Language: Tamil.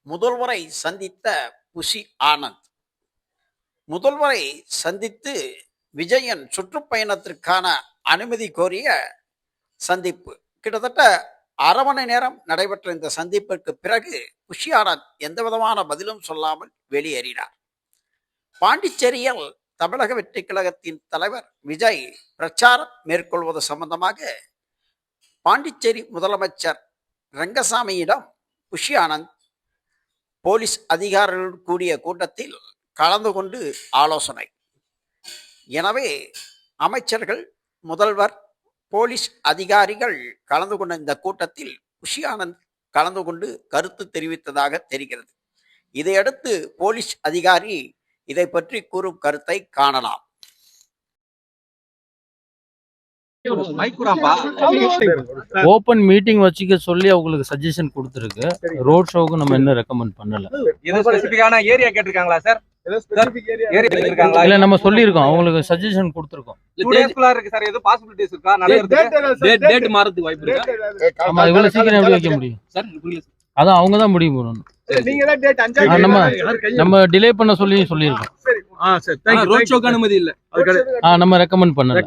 முதல்வரை சந்தித்த புஷி ஆனந்த். முதல்வரை சந்தித்து விஜயன் சுற்றுப்பயணத்திற்கான அனுமதி கோரிய சந்திப்பு. கிட்டத்தட்ட அரை மணி நேரம் நடைபெற்ற இந்த சந்திப்பிற்கு பிறகு புஷி ஆனந்த் எந்த விதமான பதிலும் சொல்லாமல் வெளியேறினார். பாண்டிச்சேரியில் தமிழக வெற்றி கழகத்தின் தலைவர் விஜய் பிரச்சாரம் மேற்கொள்வது சம்பந்தமாக பாண்டிச்சேரி முதலமைச்சர் ரங்கசாமியிடம் புஷி ஆனந்த் போலீஸ் அதிகாரிகள் கூடிய கூட்டத்தில் கலந்து கொண்டு ஆலோசனை. எனவே அமைச்சர்கள், முதல்வர், போலீஸ் அதிகாரிகள் கலந்து கொண்ட இந்த கூட்டத்தில் புஷி ஆனந்த் கலந்து கொண்டு கருத்து தெரிவித்ததாக தெரிகிறது. இதையடுத்து போலீஸ் அதிகாரி இதை பற்றி கூறும் கருத்தை காணலாம். ஓபன் மீட்டிங் வச்சுக்க சொல்லி அவங்களுக்கு சஜஷன் கொடுத்துருக்கு. ரோட் ஷோக்கு நம்ம என்ன ரெக்கமெண்ட் பண்ணல. ஏரியா கேட்டிருக்காங்களா சார்? இல்ல, நம்ம சொல்லியிருக்கோம், அவங்களுக்கு சஜஷன் கொடுத்துருக்கோம். டேட் மாறதுக்கு வாய்ப்பு இருக்கா? ஆமா, இவ்வளவு சீக்கிரம் எப்படி வைக்க முடியும் சார்? அதான் அவங்க தான் முடிவு பண்ணணும். நம்ம டிலே பண்ண சொல்லியிருக்கோம். ரோட் ஷோக்கு அனுமதி இல்ல, நம்ம ரெக்கமெண்ட் பண்ணல.